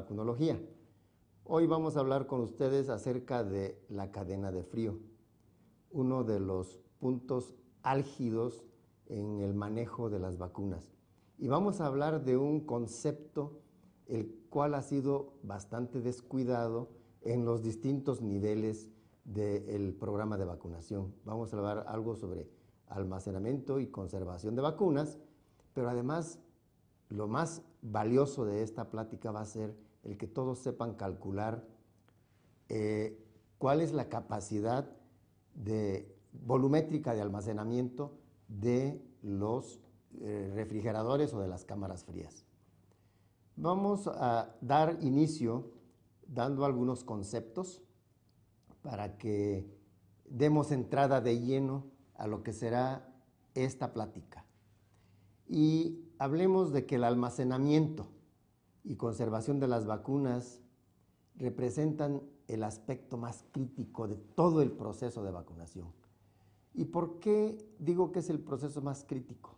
Vacunología. Hoy vamos a hablar con ustedes acerca de la cadena de frío, uno de los puntos álgidos en el manejo de las vacunas. Y vamos a hablar de un concepto el cual ha sido bastante descuidado en los distintos niveles del programa de vacunación. Vamos a hablar algo sobre almacenamiento y conservación de vacunas, pero además lo más valioso de esta plática va a ser el que todos sepan calcular cuál es la capacidad volumétrica de almacenamiento de los refrigeradores o de las cámaras frías. Vamos a dar inicio dando algunos conceptos para que demos entrada de lleno a lo que será esta plática. Y hablemos de que el almacenamiento y conservación de las vacunas representan el aspecto más crítico de todo el proceso de vacunación. ¿Y por qué digo que es el proceso más crítico?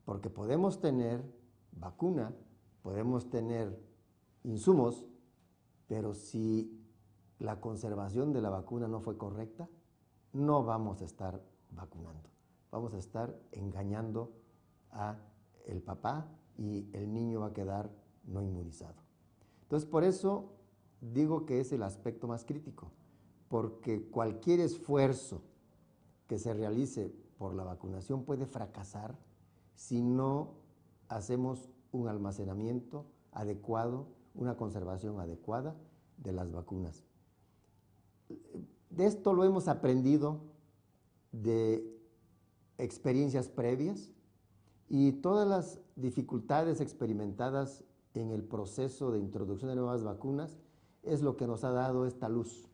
Porque podemos tener vacuna, podemos tener insumos, pero si la conservación de la vacuna no fue correcta, no vamos a estar vacunando. Vamos a estar engañando a el papá y el niño va a quedar no inmunizado. Entonces, por eso digo que es el aspecto más crítico, porque cualquier esfuerzo que se realice por la vacunación puede fracasar si no hacemos un almacenamiento adecuado, una conservación adecuada de las vacunas. De esto lo hemos aprendido de experiencias previas y todas las dificultades experimentadas en el proceso de introducción de nuevas vacunas es lo que nos ha dado esta luz.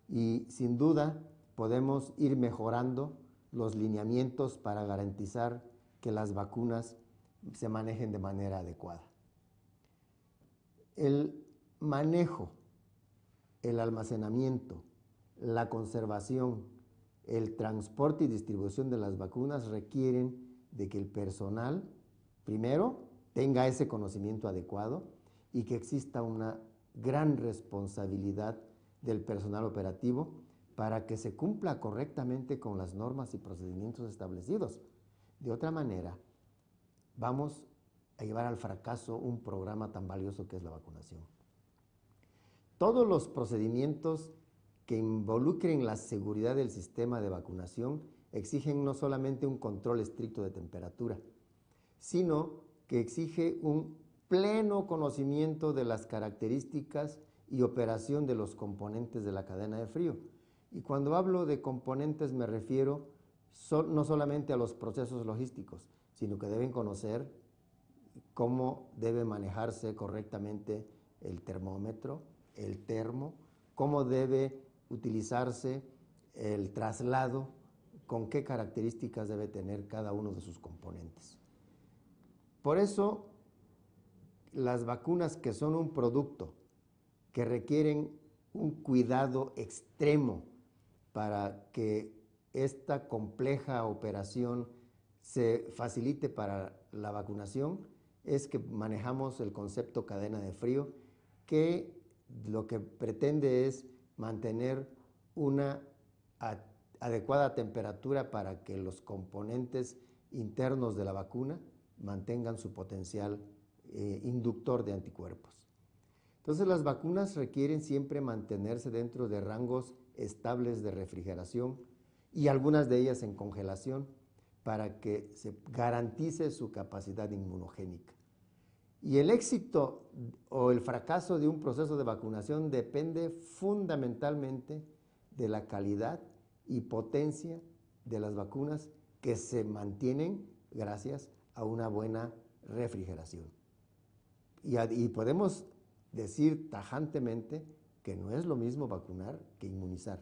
Y sin duda podemos ir mejorando los lineamientos para garantizar que las vacunas se manejen de manera adecuada. El manejo, el almacenamiento, la conservación, el transporte y distribución de las vacunas requieren de que el personal, primero, tenga ese conocimiento adecuado y que exista una gran responsabilidad del personal operativo para que se cumpla correctamente con las normas y procedimientos establecidos. De otra manera, vamos a llevar al fracaso un programa tan valioso que es la vacunación. Todos los procedimientos que involucren la seguridad del sistema de vacunación exigen no solamente un control estricto de temperatura, sino que exige un pleno conocimiento de las características y operación de los componentes de la cadena de frío. Y cuando hablo de componentes me refiero no solamente a los procesos logísticos, sino que deben conocer cómo debe manejarse correctamente el termómetro, el termo, cómo debe utilizarse el traslado, con qué características debe tener cada uno de sus componentes. Por eso, las vacunas que son un producto que requieren un cuidado extremo para que esta compleja operación se facilite para la vacunación, es que manejamos el concepto cadena de frío, que lo que pretende es mantener una adecuada temperatura para que los componentes internos de la vacuna mantengan su potencial inductor de anticuerpos. Entonces, las vacunas requieren siempre mantenerse dentro de rangos estables de refrigeración y algunas de ellas en congelación para que se garantice su capacidad inmunogénica. Y el éxito o el fracaso de un proceso de vacunación depende fundamentalmente de la calidad y potencia de las vacunas que se mantienen gracias a una buena refrigeración. Y podemos decir tajantemente que no es lo mismo vacunar que inmunizar.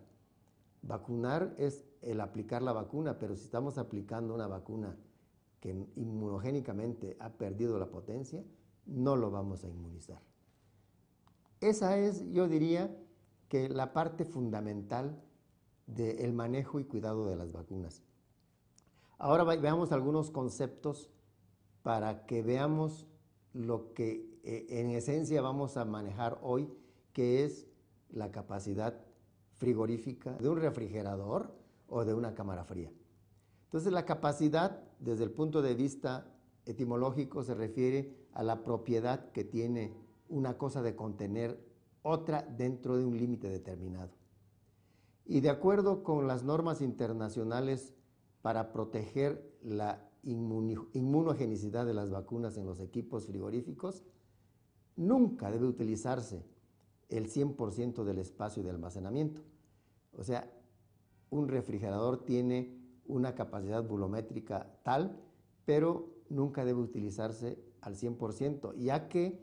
Vacunar es el aplicar la vacuna, pero si estamos aplicando una vacuna que inmunogénicamente ha perdido la potencia, no lo vamos a inmunizar. Esa es, yo diría, que la parte fundamental del manejo y cuidado de las vacunas. Ahora veamos algunos conceptos para que veamos lo que en esencia vamos a manejar hoy, que es la capacidad frigorífica de un refrigerador o de una cámara fría. Entonces, la capacidad, desde el punto de vista etimológico, se refiere a la propiedad que tiene una cosa de contener otra dentro de un límite determinado. Y de acuerdo con las normas internacionales para proteger la inmunogenicidad de las vacunas en los equipos frigoríficos, nunca debe utilizarse el 100% del espacio de almacenamiento. O sea, un refrigerador tiene una capacidad volumétrica tal, pero nunca debe utilizarse al 100%, ya que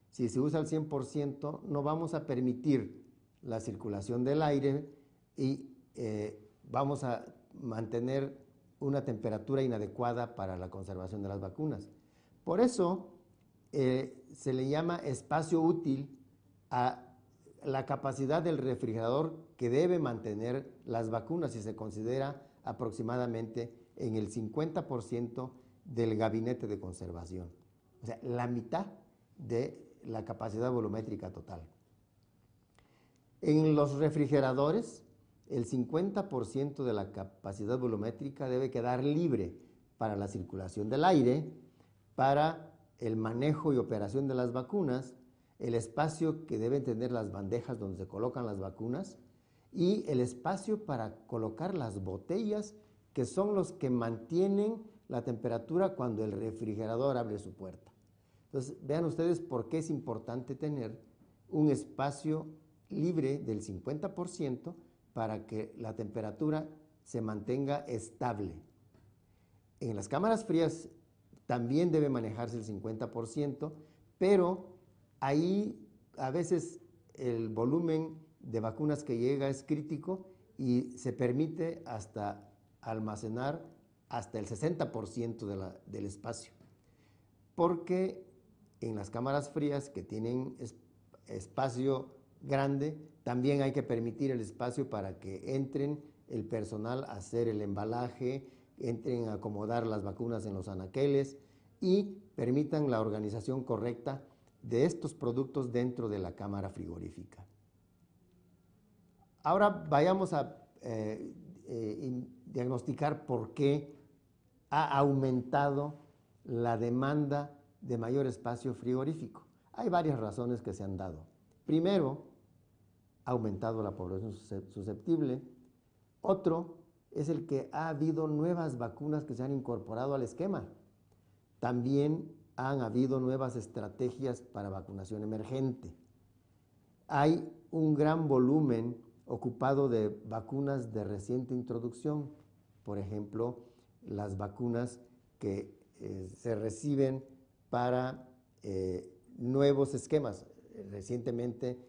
si se usa al 100% no vamos a permitir la circulación del aire y vamos a mantener una temperatura inadecuada para la conservación de las vacunas. Por eso se le llama espacio útil a la capacidad del refrigerador que debe mantener las vacunas, y se considera aproximadamente en el 50% del gabinete de conservación. O sea, la mitad de la capacidad volumétrica total. En los refrigeradores, el 50% de la capacidad volumétrica debe quedar libre para la circulación del aire, para el manejo y operación de las vacunas, el espacio que deben tener las bandejas donde se colocan las vacunas y el espacio para colocar las botellas, que son los que mantienen la temperatura cuando el refrigerador abre su puerta. Entonces, vean ustedes por qué es importante tener un espacio libre del 50% para que la temperatura se mantenga estable. En las cámaras frías también debe manejarse el 50%, pero ahí a veces el volumen de vacunas que llega es crítico y se permite hasta almacenar hasta el 60% del espacio. Porque en las cámaras frías que tienen espacio grande, también hay que permitir el espacio para que entren el personal a hacer el embalaje, entren a acomodar las vacunas en los anaqueles y permitan la organización correcta de estos productos dentro de la cámara frigorífica. Ahora vayamos a diagnosticar por qué ha aumentado la demanda de mayor espacio frigorífico. Hay varias razones que se han dado. Primero, ha aumentado la población susceptible. Otro es el que ha habido nuevas vacunas que se han incorporado al esquema. También han habido nuevas estrategias para vacunación emergente. Hay un gran volumen ocupado de vacunas de reciente introducción. Por ejemplo, las vacunas que se reciben para nuevos esquemas. Recientemente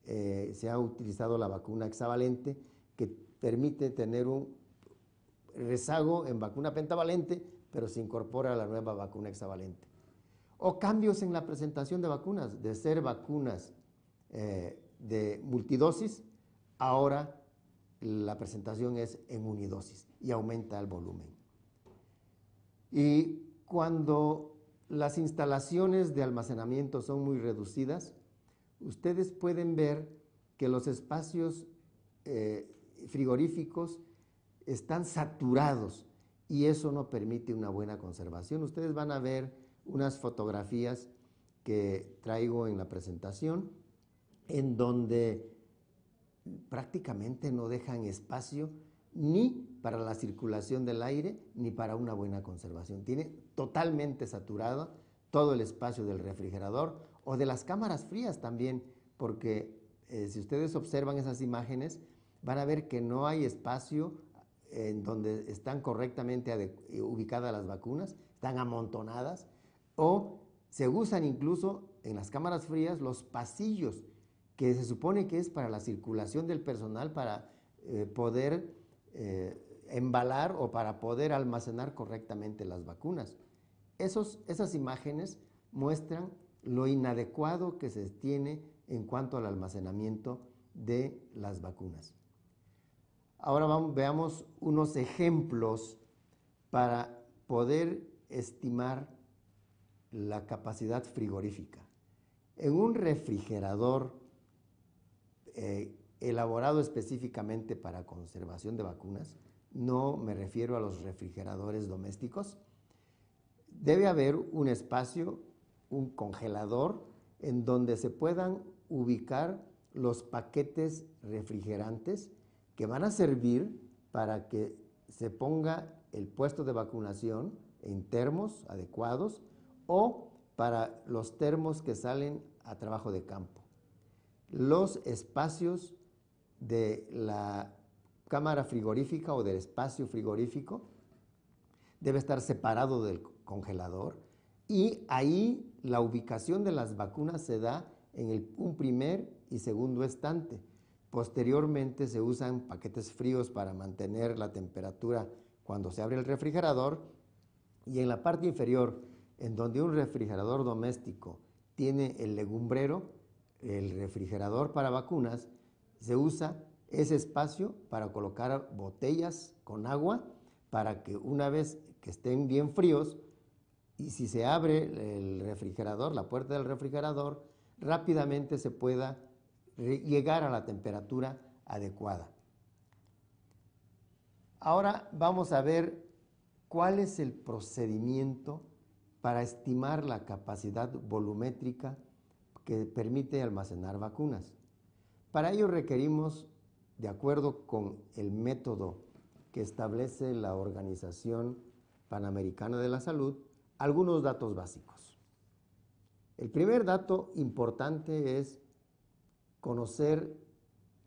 se ha utilizado la vacuna hexavalente, que permite tener un rezago en vacuna pentavalente, pero se incorpora a la nueva vacuna hexavalente. O cambios en la presentación de vacunas, de ser vacunas de multidosis, ahora la presentación es en unidosis y aumenta el volumen. Y cuando las instalaciones de almacenamiento son muy reducidas, ustedes pueden ver que los espacios frigoríficos están saturados y eso no permite una buena conservación. Ustedes van a ver unas fotografías que traigo en la presentación en donde prácticamente no dejan espacio ni para la circulación del aire ni para una buena conservación. Tiene totalmente saturado todo el espacio del refrigerador o de las cámaras frías también, porque si ustedes observan esas imágenes van a ver que no hay espacio en donde están correctamente ubicadas las vacunas, están amontonadas, o se usan incluso en las cámaras frías los pasillos que se supone que es para la circulación del personal, para poder embalar o para poder almacenar correctamente las vacunas. Esas imágenes muestran lo inadecuado que se tiene en cuanto al almacenamiento de las vacunas. Ahora veamos unos ejemplos para poder estimar la capacidad frigorífica. En un refrigerador elaborado específicamente para conservación de vacunas, no me refiero a los refrigeradores domésticos, debe haber un espacio, un congelador, en donde se puedan ubicar los paquetes refrigerantes que van a servir para que se ponga el puesto de vacunación en termos adecuados o para los termos que salen a trabajo de campo. Los espacios de la cámara frigorífica o del espacio frigorífico debe estar separado del congelador y ahí la ubicación de las vacunas se da en un primer y segundo estante. Posteriormente se usan paquetes fríos para mantener la temperatura cuando se abre el refrigerador, y en la parte inferior, en donde un refrigerador doméstico tiene el legumbrero, el refrigerador para vacunas, se usa ese espacio para colocar botellas con agua para que una vez que estén bien fríos, y si se abre el refrigerador, la puerta del refrigerador, rápidamente se pueda llegar a la temperatura adecuada. Ahora vamos a ver cuál es el procedimiento para estimar la capacidad volumétrica que permite almacenar vacunas. Para ello requerimos, de acuerdo con el método que establece la Organización Panamericana de la Salud, algunos datos básicos. El primer dato importante es conocer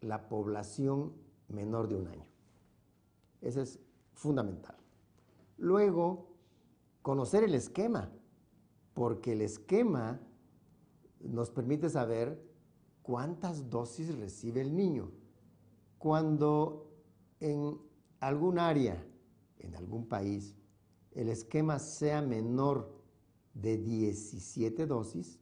la población menor de 1 año. Ese es fundamental. Luego, conocer el esquema, porque el esquema nos permite saber cuántas dosis recibe el niño. Cuando en algún área, en algún país, el esquema sea menor de 17 dosis,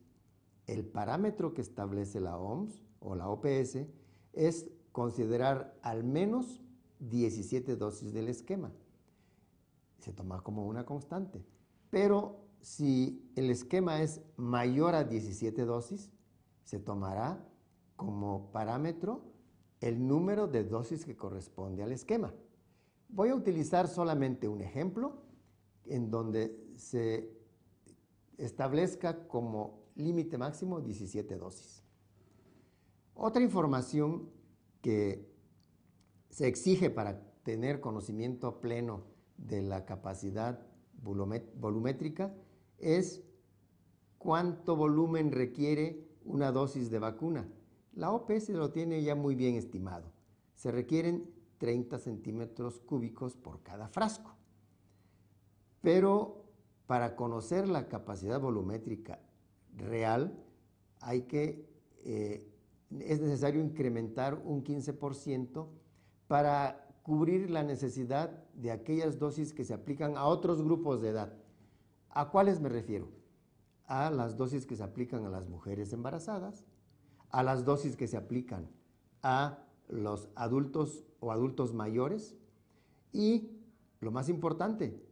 el parámetro que establece la OMS o la OPS es considerar al menos 17 dosis del esquema. Se toma como una constante. Pero si el esquema es mayor a 17 dosis, se tomará como parámetro el número de dosis que corresponde al esquema. Voy a utilizar solamente un ejemplo en donde se establezca como límite máximo 17 dosis. Otra información que se exige para tener conocimiento pleno de la capacidad volumétrica es cuánto volumen requiere una dosis de vacuna. La OPS lo tiene ya muy bien estimado. Se requieren 30 centímetros cúbicos por cada frasco. Pero para conocer la capacidad volumétrica real, es necesario incrementar un 15% para cubrir la necesidad de aquellas dosis que se aplican a otros grupos de edad. ¿A cuáles me refiero? A las dosis que se aplican a las mujeres embarazadas, a las dosis que se aplican a los adultos o adultos mayores, y lo más importante,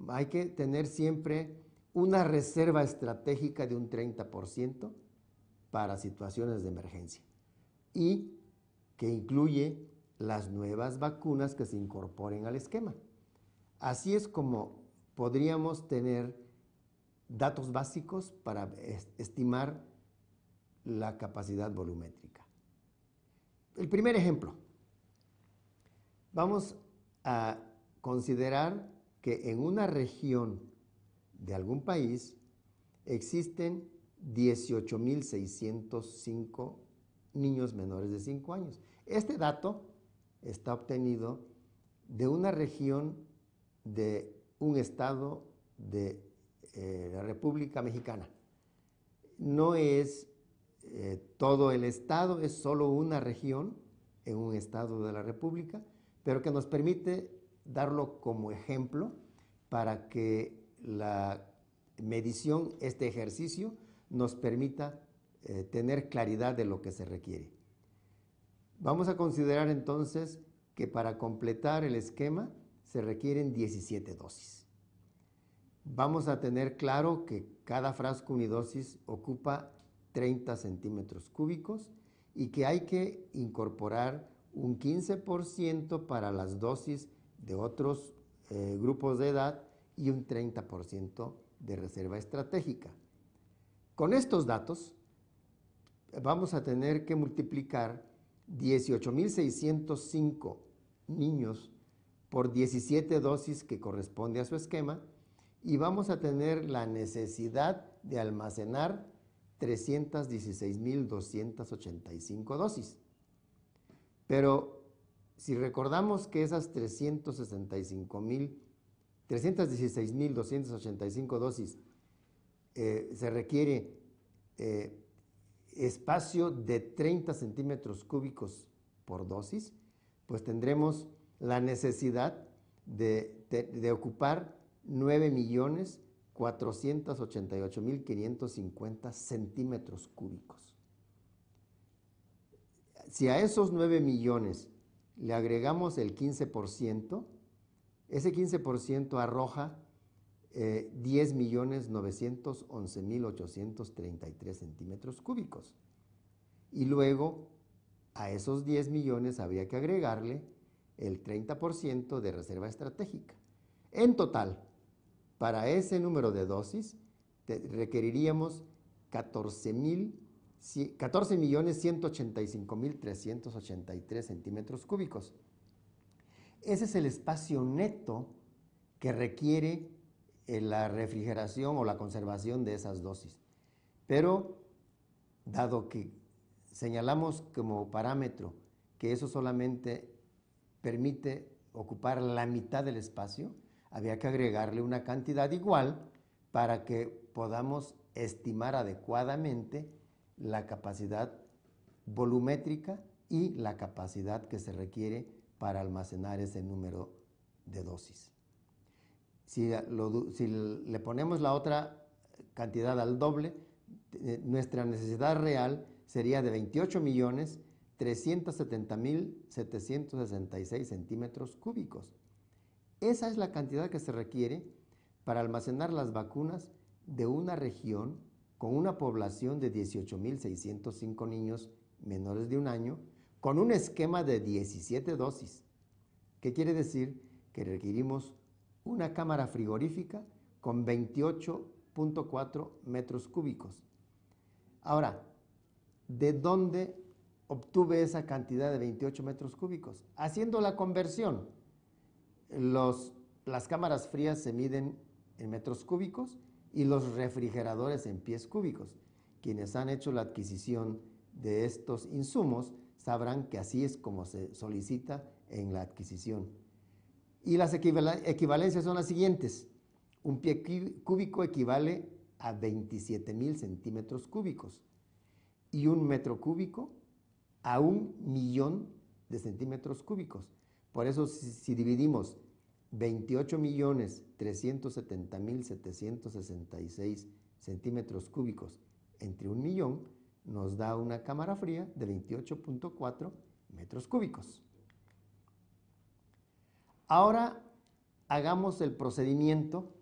hay que tener siempre una reserva estratégica de un 30% para situaciones de emergencia, y que incluye las nuevas vacunas que se incorporen al esquema. Así es como podríamos tener datos básicos para estimar la capacidad volumétrica. El primer ejemplo. Vamos a considerar que en una región de algún país existen 18.605 niños menores de 5 años. Este dato está obtenido de una región de un estado de la República Mexicana. No es todo el estado, es solo una región en un estado de la República, pero que nos permite darlo como ejemplo para que la medición, este ejercicio, nos permita tener claridad de lo que se requiere. Vamos a considerar entonces que para completar el esquema se requieren 17 dosis. Vamos a tener claro que cada frasco unidosis ocupa 30 centímetros cúbicos y que hay que incorporar un 15% para las dosis de otros grupos de edad y un 30% de reserva estratégica. Con estos datos vamos a tener que multiplicar 18.605 niños por 17 dosis que corresponde a su esquema y vamos a tener la necesidad de almacenar 316.285 dosis. Pero si recordamos que esas 316.285 dosis se requiere espacio de 30 centímetros cúbicos por dosis, pues tendremos la necesidad de ocupar 9.488.550 centímetros cúbicos. Si a esos 9 millones le agregamos el 15%, ese 15% arroja 10.911.833 centímetros cúbicos. Y luego a esos 10 millones habría que agregarle el 30% de reserva estratégica. En total, para ese número de dosis, requeriríamos 14.185.383 centímetros cúbicos. Ese es el espacio neto que requiere la refrigeración o la conservación de esas dosis. Pero, dado que señalamos como parámetro que eso solamente permite ocupar la mitad del espacio, había que agregarle una cantidad igual para que podamos estimar adecuadamente la capacidad volumétrica y la capacidad que se requiere para almacenar ese número de dosis. Si le ponemos la otra cantidad al doble, nuestra necesidad real sería de 28.370.766 centímetros cúbicos. Esa es la cantidad que se requiere para almacenar las vacunas de una región con una población de 18.605 niños menores de un año, con un esquema de 17 dosis. ¿Qué quiere decir? Que requerimos una cámara frigorífica con 28.4 metros cúbicos. Ahora, ¿de dónde obtuve esa cantidad de 28 metros cúbicos? Haciendo la conversión. Las cámaras frías se miden en metros cúbicos y los refrigeradores en pies cúbicos. Quienes han hecho la adquisición de estos insumos sabrán que así es como se solicita en la adquisición. Y las equivalencias son las siguientes. Un pie cúbico equivale a 27.000 centímetros cúbicos y un metro cúbico a 1.000.000 de centímetros cúbicos. Por eso, si dividimos 28.370.766 centímetros cúbicos entre 1.000.000, nos da una cámara fría de 28.4 metros cúbicos. Ahora hagamos el procedimiento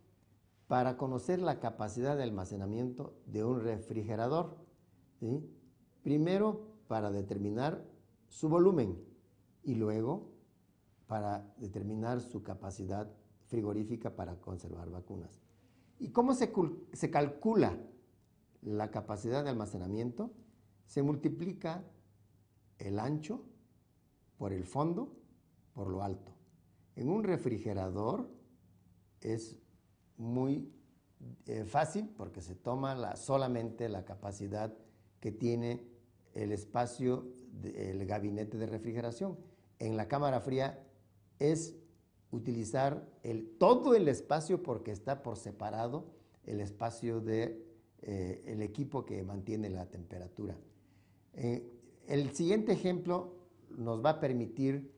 para conocer la capacidad de almacenamiento de un refrigerador, ¿sí? Primero, para determinar su volumen y luego para determinar su capacidad frigorífica para conservar vacunas. ¿Y cómo se calcula la capacidad de almacenamiento? Se multiplica el ancho por el fondo por lo alto. En un refrigerador es muy fácil porque se toma solamente la capacidad que tiene el espacio del gabinete de refrigeración. En la cámara fría es utilizar todo el espacio porque está por separado el espacio del equipo que mantiene la temperatura. El siguiente ejemplo nos va a permitir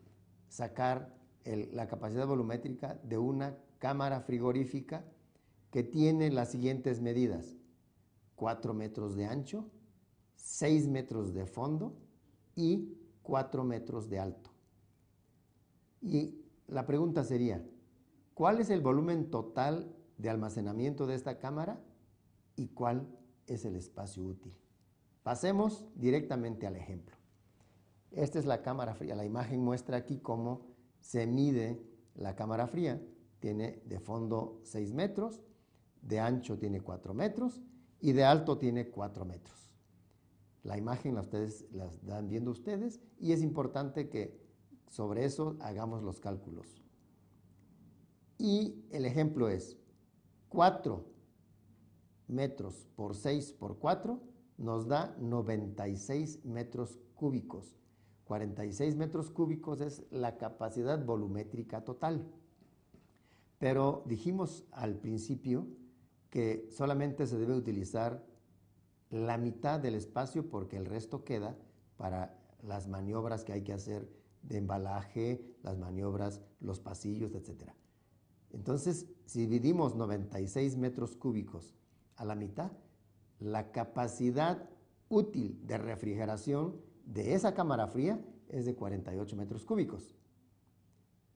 sacar la capacidad volumétrica de una cámara frigorífica que tiene las siguientes medidas: 4 metros de ancho, 6 metros de fondo y 4 metros de alto. Y la pregunta sería, ¿cuál es el volumen total de almacenamiento de esta cámara y cuál es el espacio útil? Pasemos directamente al ejemplo. Esta es la cámara fría. La imagen muestra aquí cómo se mide la cámara fría. Tiene de fondo 6 metros, de ancho tiene 4 metros y de alto tiene 4 metros. La imagen la están viendo ustedes y es importante que sobre eso hagamos los cálculos. Y el ejemplo es 4 metros por 6 por 4 nos da 96 metros cúbicos. 46 metros cúbicos es la capacidad volumétrica total. Pero dijimos al principio que solamente se debe utilizar la mitad del espacio porque el resto queda para las maniobras que hay que hacer de embalaje, las maniobras, los pasillos, etc. Entonces, si dividimos 96 metros cúbicos a la mitad, la capacidad útil de refrigeración de esa cámara fría es de 48 metros cúbicos.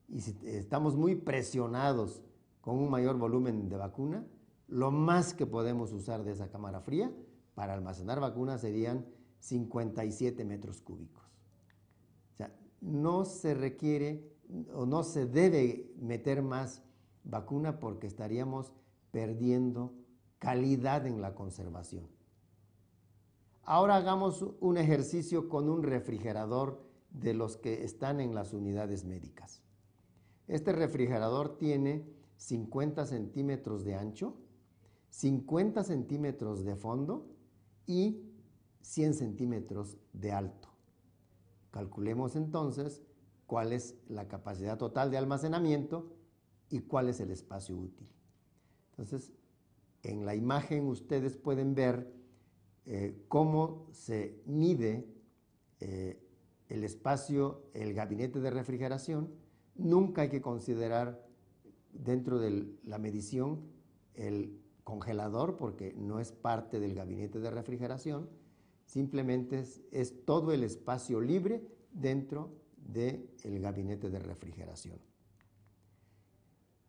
Y si estamos muy presionados con un mayor volumen de vacuna, lo más que podemos usar de esa cámara fría para almacenar vacunas serían 57 metros cúbicos. O sea, no se requiere o no se debe meter más vacuna porque estaríamos perdiendo calidad en la conservación. Ahora hagamos un ejercicio con un refrigerador de los que están en las unidades médicas. Este refrigerador tiene 50 centímetros de ancho, 50 centímetros de fondo y 100 centímetros de alto. Calculemos entonces cuál es la capacidad total de almacenamiento y cuál es el espacio útil. Entonces, en la imagen ustedes pueden ver cómo se mide el espacio, el gabinete de refrigeración. Nunca hay que considerar dentro de la medición el congelador porque no es parte del gabinete de refrigeración, simplemente es todo el espacio libre dentro del gabinete de refrigeración.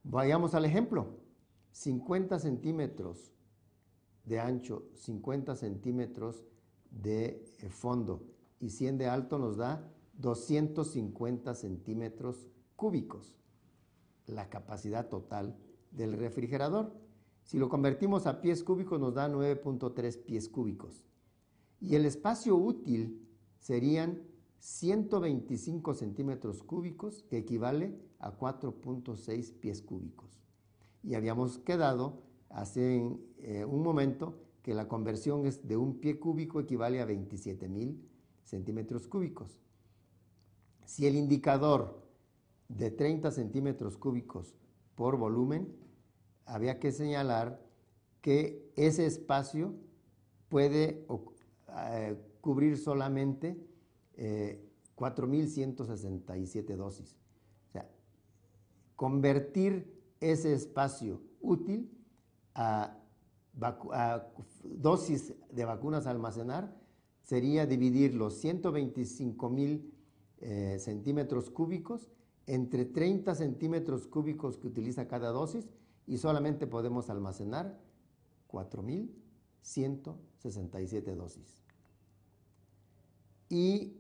Vayamos al ejemplo. 50 centímetros de ancho, 50 centímetros de fondo y 100 de alto nos da 250 centímetros cúbicos, la capacidad total del refrigerador. Si lo convertimos a pies cúbicos nos da 9.3 pies cúbicos. Y el espacio útil serían 125 centímetros cúbicos, que equivale a 4.6 pies cúbicos. Y habíamos quedado hace un momento que la conversión es de un pie cúbico equivale a 27.000 centímetros cúbicos. Si el indicador de 30 centímetros cúbicos por volumen, había que señalar que ese espacio puede cubrir solamente 4.167 dosis. O sea, convertir ese espacio útil a dosis de vacunas a almacenar sería dividir los 125.000 centímetros cúbicos entre 30 centímetros cúbicos que utiliza cada dosis y solamente podemos almacenar 4.167 dosis. Y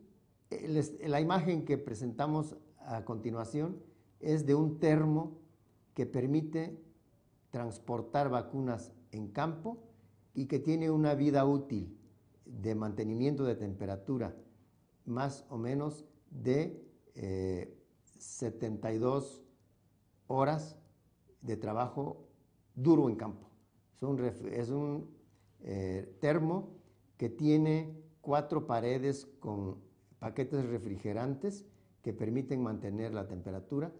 la imagen que presentamos a continuación es de un termo que permite transportar vacunas en campo y que tiene una vida útil de mantenimiento de temperatura más o menos de 72 horas de trabajo duro en campo. Es un termo que tiene 4 paredes con paquetes refrigerantes que permiten mantener la temperatura